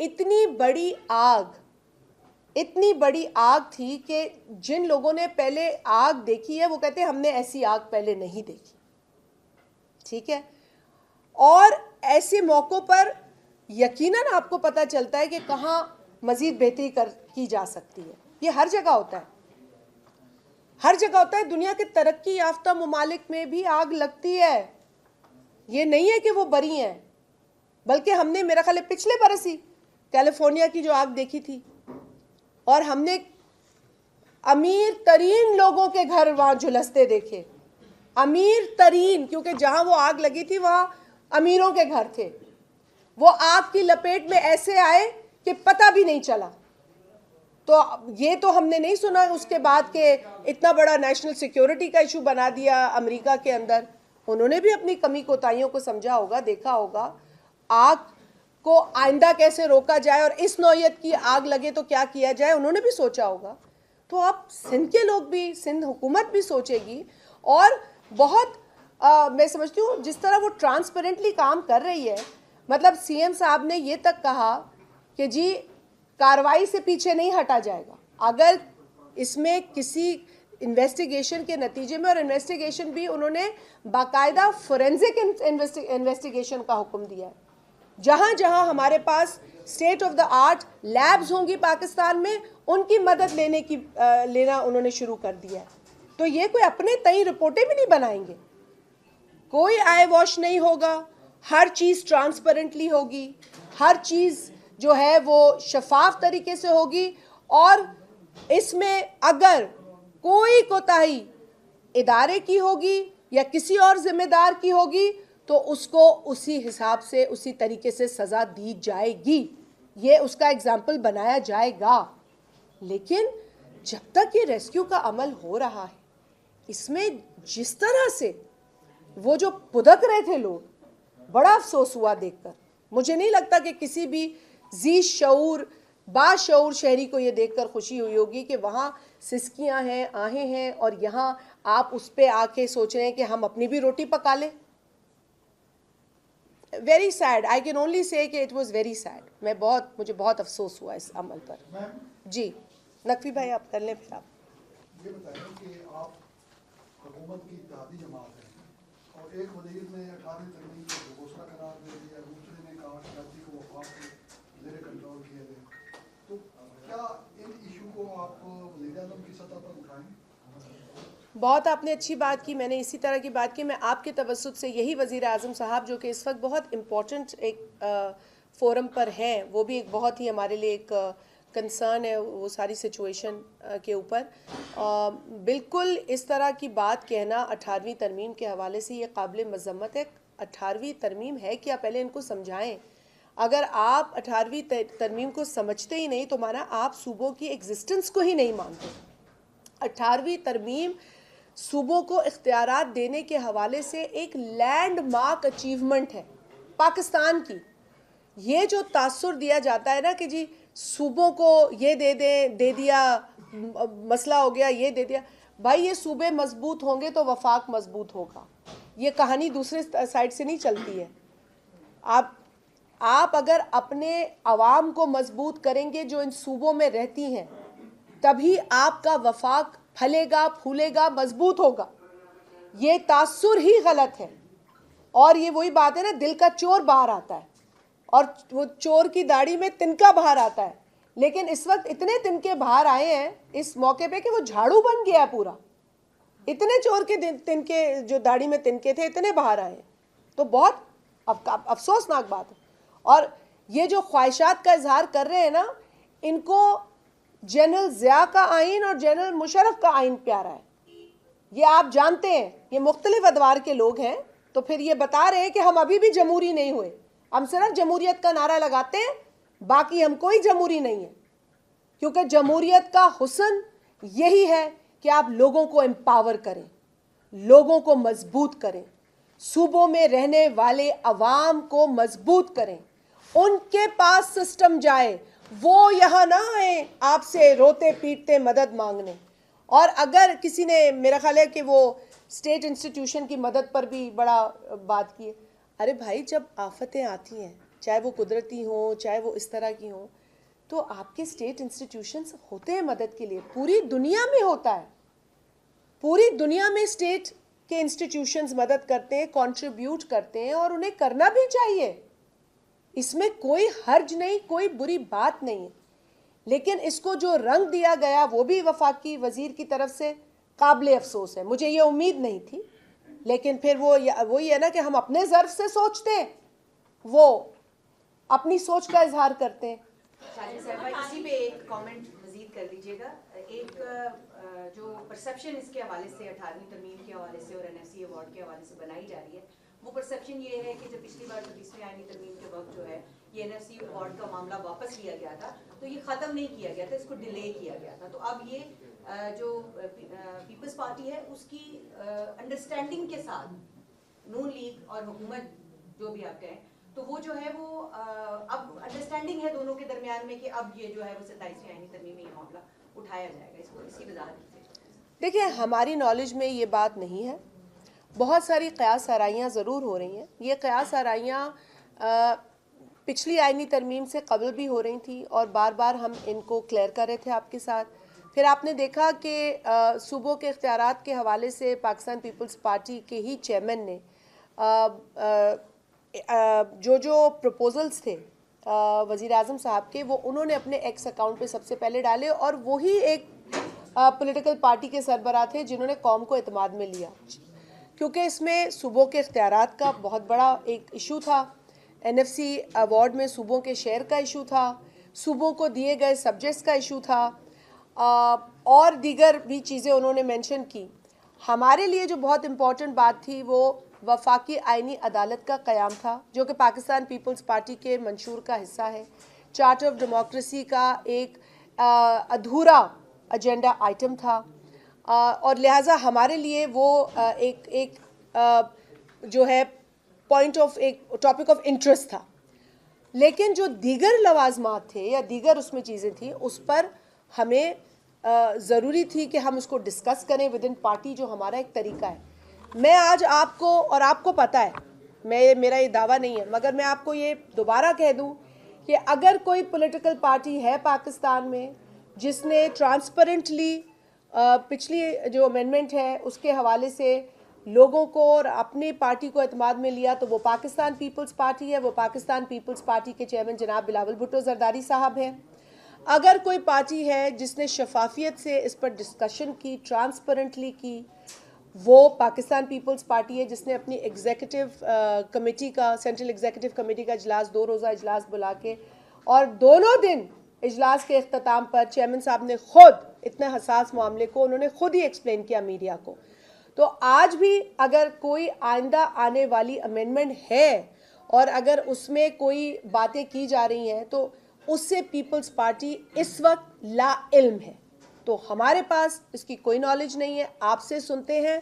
इतनी बड़ी आग थी कि जिन लोगों ने पहले आग देखी है वो कहते हैं हमने ऐसी आग पहले नहीं देखी, ठीक है। और ऐसे मौक़ों पर यकीनन आपको पता चलता है कि कहाँ मज़ीद बेहतरी की जा सकती है। ये हर जगह होता है, हर जगह होता है। दुनिया के तरक्की याफ्ता ममालिक में भी आग लगती है। ये नहीं है कि वो बरी हैं, बल्कि हमने मेरा ख्याल है पिछले बरस ही कैलिफोर्निया की जो आग देखी थी, और हमने अमीर तरीन लोगों के घर वहाँ झुलसते देखे, अमीर तरीन, क्योंकि जहाँ वो आग लगी थी वहाँ अमीरों के घर थे। वो आग की लपेट में ऐसे आए कि पता भी नहीं चला। तो ये तो हमने नहीं सुना उसके बाद के इतना बड़ा नेशनल सिक्योरिटी का इशू बना दिया अमेरिका के अंदर। उन्होंने भी अपनी कमी कोताहियों को समझा होगा, देखा होगा आग को आइंदा कैसे रोका जाए, और इस नौयत की आग लगे तो क्या किया जाए, उन्होंने भी सोचा होगा। तो अब सिंध के लोग भी, सिंध हुकूमत भी सोचेगी। और बहुत मैं समझती हूँ जिस तरह वो ट्रांसपेरेंटली काम कर रही है, मतलब सीएम साहब ने ये तक कहा कि जी कार्रवाई से पीछे नहीं हटा जाएगा अगर इसमें किसी इन्वेस्टिगेशन के नतीजे में, और इन्वेस्टिगेशन भी उन्होंने बाकायदा फोरेंसिक इन्वेस्टिगेशन का हुक्म दिया है। जहाँ जहाँ हमारे पास state of the art labs होंगी पाकिस्तान में, उनकी मदद लेना उन्होंने शुरू कर दिया है। तो ये कोई अपने तई रिपोर्टें भी नहीं बनाएंगे, कोई आई वॉश नहीं होगा, हर चीज़ ट्रांसपेरेंटली होगी, हर चीज़ जो है वो शफाफ तरीके से होगी। और इसमें अगर कोई कोताही इदारे की होगी या किसी और जिम्मेदार की होगी तो उसको उसी हिसाब से, उसी तरीके से सज़ा दी जाएगी, ये उसका एग्जाम्पल बनाया जाएगा। लेकिन जब तक ये रेस्क्यू का अमल हो रहा है, इसमें जिस तरह से वो जो पुदक रहे थे लोग, बड़ा अफसोस हुआ देखकर। मुझे नहीं लगता कि किसी भी जी शऊर बाशऊर शहरी को ये देखकर खुशी हुई होगी कि वहाँ सिसकियाँ हैं, आहें हैं, और यहाँ आप उस पर आके सोच रहे हैं कि हम अपनी भी रोटी पका लें। Very sad, I can only say कि इट वॉज वेरी सैड। मुझे बहुत अफसोस हुआ इस अमल पर। जी नकवी भाई आप कर लें, फिर आप ये बताएं कि आप हुकूमत की इत्तेहादी जमात है और एक वज़ीर ने 18वीं तरमीम को घोषणा करार दे दिया, दूसरे ने कहा कराची को वफाक को ज़ेरे कंट्रोल किया गया, तो क्या इन इशू को आप वज़ीर आज़म की सतह पर उठाएंगे? बहुत आपने अच्छी बात की, मैंने इसी तरह की बात की। मैं आपके तवज्जुह से यही वज़ीर आज़म साहब जो कि इस वक्त बहुत इम्पोर्टेंट एक फ़ोरम पर हैं, वो भी एक बहुत ही हमारे लिए एक कंसर्न है वो सारी सिचुएशन के ऊपर। बिल्कुल इस तरह की बात कहना 18वीं तरमीम के हवाले से ये काबिल मज़म्मत है। 18वीं तरमीम है क्या, पहले इनको समझाएं। अगर आप 18वीं तरमीम को समझते ही नहीं तो माना आप सूबों की एग्जिस्टेंस को ही नहीं मानते। 18वीं तरमीम सूबों को इख्तियारात देने के हवाले से एक लैंडमार्क अचीवमेंट है पाकिस्तान की। ये जो तासुर दिया जाता है ना कि जी सूबों को ये दे दिया, मसला हो गया, ये दे दिया, भाई ये सूबे मजबूत होंगे तो वफाक मजबूत होगा। ये कहानी दूसरे साइड से नहीं चलती है। आप अगर अपने अवाम को मजबूत करेंगे जो इन सूबों में रहती हैं, तभी आपका वफाक फलेगा, फूलेगा, मजबूत होगा। ये तासुर ही गलत है। और ये वही बात है ना, दिल का चोर बाहर आता है और वो चोर की दाढ़ी में तिनका बाहर आता है। लेकिन इस वक्त इतने तिनके बाहर आए हैं इस मौके पे कि वो झाड़ू बन गया है पूरा। इतने चोर के तिनके जो दाढ़ी में तिनके थे इतने बाहर आए, तो बहुत अफसोसनाक बात है। और ये जो ख्वाहिशात का इजहार कर रहे हैं ना, इनको जनरल ज़िया का आइन और जनरल मुशर्रफ का आइन प्यारा है। ये आप जानते हैं, ये मुख्तलिफ अदवार के लोग हैं, तो फिर ये बता रहे हैं कि हम अभी भी जमहूरी नहीं हुए। हम सिर्फ जमहूरियत का नारा लगाते हैं, बाकी हम कोई जमहूरी नहीं है। क्योंकि जमहूरियत का हुस्न यही है कि आप लोगों को एम्पावर करें, लोगों को मजबूत करें, सूबों में रहने वाले अवाम को मजबूत करें, उनके पास सिस्टम जाए, वो यहाँ ना आए आपसे रोते पीटते मदद मांगने। और अगर किसी ने, मेरा ख्याल है कि वो स्टेट इंस्टीट्यूशन की मदद पर भी बड़ा बात की है। अरे भाई, जब आफतें आती हैं, चाहे वो कुदरती हों, चाहे वो इस तरह की हों, तो आपके स्टेट इंस्टीट्यूशंस होते हैं मदद के लिए, पूरी दुनिया में होता है, पूरी दुनिया में स्टेट के इंस्टीट्यूशंस मदद करते हैं, कंट्रीब्यूट करते हैं, और उन्हें करना भी चाहिए, इसमें कोई हर्ज नहीं, कोई बुरी बात नहीं है। लेकिन इसको जो रंग दिया गया वो भी वफाकी वजीर की तरफ से काबिल अफसोस है। मुझे ये उम्मीद नहीं थी, लेकिन फिर वही है ना कि हम अपने ज़र्फ से सोचते हैं, वो अपनी सोच का इजहार करते हैं। शालिनी साहब, इसी पे एक कमेंट मजीद कर दीजिएगा। एक जो परसेप्शन इसके हवाले से 18वीं तरमीम के हवाले से और एनएफसी अवार्ड के हवाले से बनाई जा रही है, वो परसेप्शन ये है कि जब पिछली बार 20वीं आईनी तरमीम के वक्त जो है ये एनएफसी अवार्ड का मामला वापस लिया गया था, तो ये ख़त्म नहीं किया गया था, इसको डिले किया गया था। तो अब ये जो पीपल्स पार्टी है उसकी अंडरस्टैंडिंग के साथ नून लीग और हुकूमत जो भी आप कहें, तो वो जो है वो अब अंडरस्टैंडिंग है दोनों के दरमियान में कि अब ये जो है वो 27वीं आईनी तरमीम में ये मामला उठाया जाएगा। इसको इसकी वजाहत कीजिए। देखिए, हमारी नॉलेज में ये बात नहीं है। बहुत सारी क़यास आराइयाँ ज़रूर हो रही हैं। ये क़यास आराइयाँ पिछली आईनी तरमीम से कबल भी हो रही थी और बार बार हम इनको क्लियर कर रहे थे आपके साथ। फिर आपने देखा कि सूबों के इख्तियारात के हवाले से पाकिस्तान पीपल्स पार्टी के ही चेयरमैन ने जो प्रपोजल्स थे वज़ीर आज़म साहब के, वो उन्होंने अपने एक्स अकाउंट पे सबसे पहले डाले, और वही एक पॉलिटिकल पार्टी के सरबराह थे जिन्होंने कौम को एतमाद में लिया, क्योंकि इसमें सूबों के इख्तियारात का बहुत बड़ा एक इशू था, एनएफसी अवार्ड में सूबों के शेयर का इशू था, सूबों को दिए गए सब्जेक्ट्स का इशू था, और दीगर भी चीज़ें उन्होंने मेंशन की। हमारे लिए जो बहुत इम्पॉर्टेंट बात थी वो वफाकी आइनी अदालत का क़याम था, जो कि पाकिस्तान पीपल्स पार्टी के मंशूर का हिस्सा है। चार्टर ऑफ डेमोक्रेसी का एक अधूरा एजेंडा आइटम था, और लिहाजा हमारे लिए वो एक जो है पॉइंट ऑफ एक टॉपिक ऑफ इंटरेस्ट था। लेकिन जो दीगर लवाजमात थे या दीगर उसमें चीज़ें थी, उस पर हमें ज़रूरी थी कि हम उसको डिस्कस करें विद इन पार्टी, जो हमारा एक तरीका है। मैं आज आपको, और आपको पता है, मेरा ये दावा नहीं है, मगर मैं आपको ये दोबारा कह दूं कि अगर कोई पॉलिटिकल पार्टी है पाकिस्तान में जिसने ट्रांसपेरेंटली पिछली जो अमेंडमेंट है उसके हवाले से लोगों को और अपनी पार्टी को एतमाद में लिया, तो वो पाकिस्तान पीपल्स पार्टी है। वो पाकिस्तान पीपल्स पार्टी के चेयरमैन जनाब बिलावल भुट्टो जरदारी साहब हैं। अगर कोई पार्टी है जिसने शफाफियत से इस पर डिस्कशन की, ट्रांसपेरेंटली की, वो पाकिस्तान पीपल्स पार्टी है, जिसने अपनी एग्जीक्यूटिव कमेटी का, सेंट्रल एग्जीक्यूटिव कमेटी का इजलास, 2 रोज़ा इजलास बुला के, और दोनों दिन इजलास के अख्ताम पर चेयरमैन साहब ने खुद इतने हसास मामले को उन्होंने खुद ही एक्सप्लेन किया मीडिया को। तो आज भी अगर कोई आइंदा आने वाली अमेंडमेंट है और अगर उसमें कोई बातें की जा रही हैं, तो उससे पीपल्स पार्टी इस वक्त ला इल्म है। तो हमारे पास इसकी कोई नॉलेज नहीं है। आपसे सुनते हैं,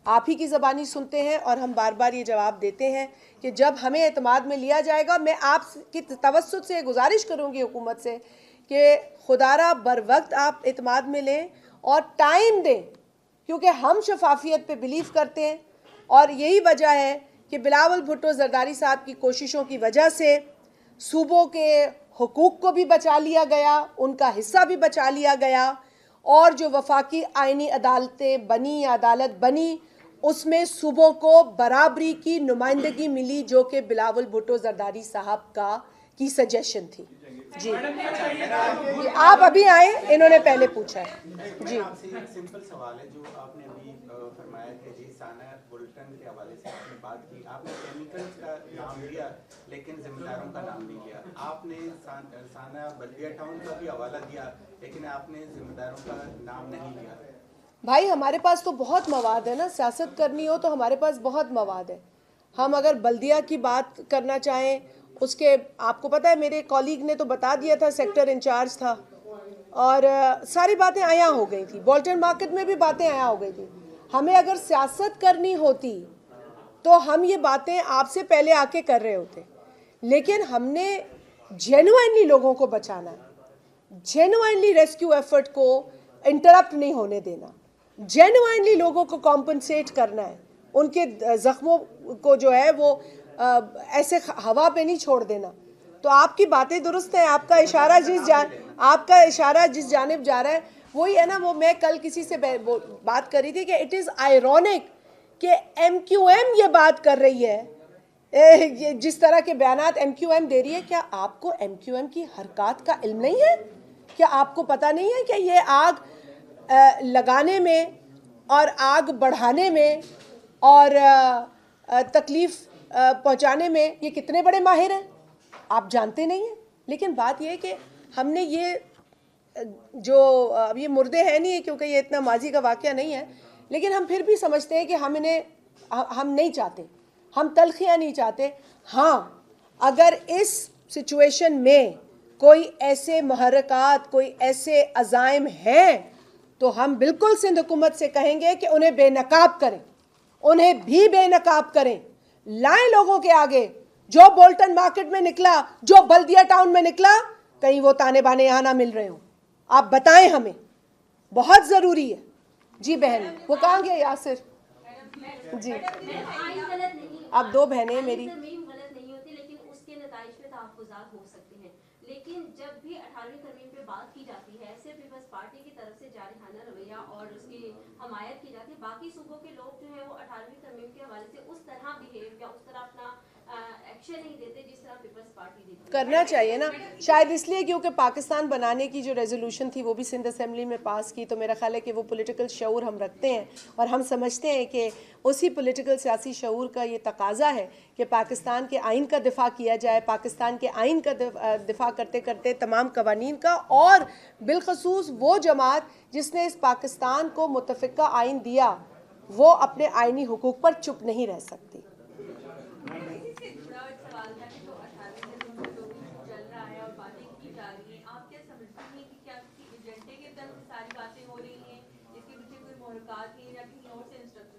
आप ही की ज़बानी सुनते हैं, और हम बार बार ये जवाब देते हैं कि जब हमें एतमाद में लिया जाएगा, मैं आपकी तवस्सुत से गुजारिश करूँगी हुकूमत से कि खुदारा बर वक्त आप एतमाद में लें और टाइम दें, क्योंकि हम शफाफियत पे बिलीव करते हैं, और यही वजह है कि बिलावल भुट्टो जरदारी साहब की कोशिशों की वजह से सूबों के हुकूक को भी बचा लिया गया, उनका हिस्सा भी बचा लिया गया, और जो वफाकी आइनी अदालतें बनी या अदालत बनी उसमें सूबों को बराबरी की नुमाइंदगी मिली, जो कि बिलावल भुट्टो जरदारी साहब की सजेशन थी। जी, आप अभी आए, इन्होंने पहले पूछा है। जी, सिंपल सवाल है जो आपने अभी फरमाया कि जी साना बुलेटिन के हवाले से आपने बात की, आपने केमिकल्स का नाम लिया लेकिन जिम्मेदारों का नाम नहीं लिया। आपने साना बल्दिया टाउन का भी हवाला दिया लेकिन आपने जिम्मेदारों का नाम नहीं लिया। भाई हमारे पास तो बहुत मवाद है ना, सियासत करनी हो तो हमारे पास बहुत मवाद है। हम अगर बल्दिया की बात करना चाहें, उसके आपको पता है मेरे कॉलीग ने तो बता दिया था, सेक्टर इंचार्ज था, और सारी बातें आया हो गई थी, बोल्टन मार्केट में भी बातें आया हो गई थी। हमें अगर सियासत करनी होती तो हम ये बातें आपसे पहले आके कर रहे होते, लेकिन हमने जेन्युइनली लोगों को बचाना है, जेन्युइनली रेस्क्यू एफर्ट को इंटरप्ट नहीं होने देना, जेन्युइनली लोगों को कॉम्पनसेट करना है, उनके ज़ख्मों को जो है वो ऐसे हवा पे नहीं छोड़ देना। तो आपकी बातें दुरुस्त हैं, आपका इशारा जिस जानिब जा रहा है वही है ना। वो मैं कल किसी से बात कर रही थी कि इट इज़ आयरॉनिक कि MQM ये बात कर रही है, ये जिस तरह के बयानात MQM दे रही है। क्या आपको MQM की हरकत का इल्म नहीं है? क्या आपको पता नहीं है कि ये आग लगाने में और आग बढ़ाने में और तकलीफ़ पहुंचाने में ये कितने बड़े माहिर हैं? आप जानते नहीं हैं। लेकिन बात ये है कि हमने ये जो अब ये मुर्दे हैं नहीं, क्योंकि ये इतना माजी का वाक़या नहीं है, लेकिन हम फिर भी समझते हैं कि हम नहीं चाहते, हम तलखियाँ नहीं चाहते। हाँ, अगर इस सिचुएशन में कोई ऐसे महरक़ात, कोई ऐसे अज़ाइम हैं तो हम बिल्कुल सिंध हुकूमत से कहेंगे कि उन्हें बेनकाब करें, उन्हें भी बेनकाब करें, लाएं लोगों के आगे। जो बोल्टन मार्केट में निकला, जो बल्दिया टाउन में निकला, कहीं वो ताने बाने यहाँ ना मिल रहे हो, आप बताएं हमें, बहुत ज़रूरी है। जी बहन, वो कहाँ गया यासिर? जी, आप दो बहनें मेरी। गलत नहीं होती, लेकिन उसके नताइज पे तहफ़्फ़ुज़ात हो सकते हैं। लेकिन जब भी 18वीं तरमीम पे बात की जाती है, सिर्फ पीपल्स पार्टी की तरफ से जारहाना रवैया और उसकी हमायत की जाती है, बाकी सूबों के लोग जो है वो 18वीं तरमीम के हवाले से उस तरह बिहेव या उस तरह अपना एक्शन नहीं देते जिस तरह पीपल्स पार्टी देती है। करना चाहिए ना, शायद इसलिए क्योंकि पाकिस्तान बनाने की जो रेजोल्यूशन थी वो भी सिंध असेंबली में पास की, तो मेरा ख्याल है कि वो पॉलिटिकल शऊर हम रखते हैं और हम समझते हैं कि उसी पॉलिटिकल सियासी शऊर का ये तकाजा है कि पाकिस्तान के आइन का दिफा किया जाए, पाकिस्तान के आइन का दिफा करते करते तमाम कवानीन का, और बिलखसूस वो जमात जिसने इस पाकिस्तान को मुतफ़िका आइन दिया वो अपने आइनी हुकूक पर चुप नहीं रह सकती।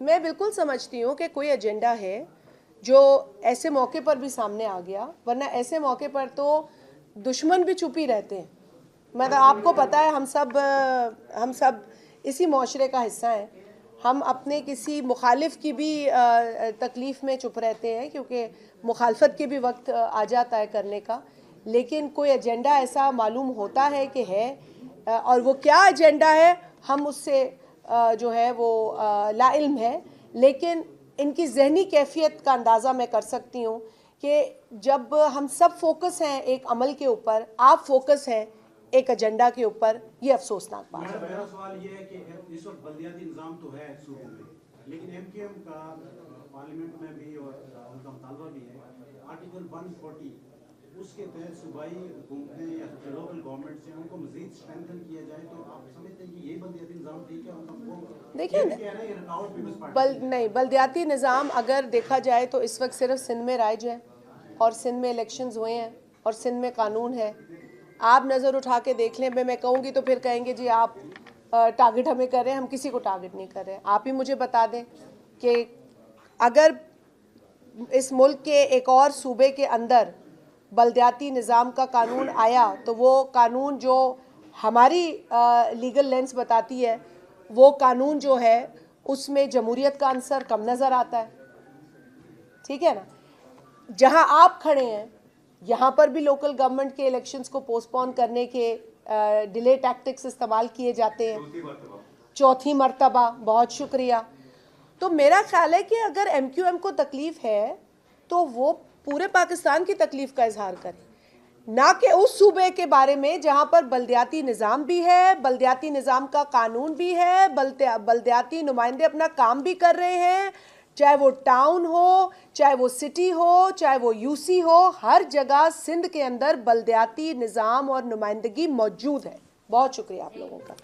मैं बिल्कुल समझती हूँ कि कोई एजेंडा है जो ऐसे मौके पर भी सामने आ गया, वरना ऐसे मौके पर तो दुश्मन भी चुप ही रहते हैं। मतलब आपको पता है, हम सब इसी माशरे का हिस्सा हैं। हम अपने किसी मुखालिफ की भी तकलीफ़ में चुप रहते हैं क्योंकि मुखालफत के भी वक्त आ जाता है करने का, लेकिन कोई एजेंडा ऐसा मालूम होता है कि है, और वो क्या एजेंडा है हम उससे जो है वो लाइल्म है। लेकिन इनकी जहनी कैफियत का अंदाज़ा मैं कर सकती हूँ कि जब हम सब फोकस हैं एक अमल के ऊपर, आप फोकस हैं एक एजेंडा के ऊपर, ये अफसोसनाक बात है। मेरा सवाल ये है कि इस वक्त बल्दियाती निज़ाम तो है सूबे में, लेकिन MQM का पार्लियामेंट में भी और उनका मुतालबा भी है आर्टिकल 140 उसके तहत सूबाई हुकूमतें या लोकल गवर्नमेंट से उनको मजीद स्ट्रेंथन किया जाए। तो आप समझते हैं कि ये बल्दियाती निज़ाम ठीक है? देखिए नहीं, बल्दियाती निज़ाम अगर देखा जाए तो इस वक्त सिर्फ सिंध में राइज है और सिंध में इलेक्शंस हुए हैं और सिंध में कानून है। आप नज़र उठा के देख लें, मैं कहूँगी तो फिर कहेंगे जी आप टारगेट हमें कर रहे हैं, हम किसी को टारगेट नहीं कर रहे हैं। आप ही मुझे बता दें कि अगर इस मुल्क के एक और सूबे के अंदर बल्दियाती निज़ाम का कानून आया तो वो कानून जो हमारी लीगल लेंस बताती है, वो कानून जो है उसमें जमहूरियत का अंसर कम नज़र आता है। ठीक है ना? जहां आप खड़े हैं यहाँ पर भी लोकल गवर्नमेंट के इलेक्शंस को पोस्टपोन करने के डिले टैक्टिक्स इस्तेमाल किए जाते हैं। चौथी मर्तबा, बहुत शुक्रिया। तो मेरा ख्याल है कि अगर MQM को तकलीफ़ है तो वो पूरे पाकिस्तान की तकलीफ़ का इजहार करे, ना कि उस सूबे के बारे में जहाँ पर बल्दियाती निज़ाम भी है, बल्दियाती निज़ाम का कानून भी है, बल्दियाती नुमाइंदे अपना काम भी कर रहे हैं, चाहे वो टाउन हो, चाहे वो सिटी हो, चाहे वो UC हो, हर जगह सिंध के अंदर बल्दियाती निज़ाम और नुमाइंदगी मौजूद है। बहुत शुक्रिया आप लोगों का।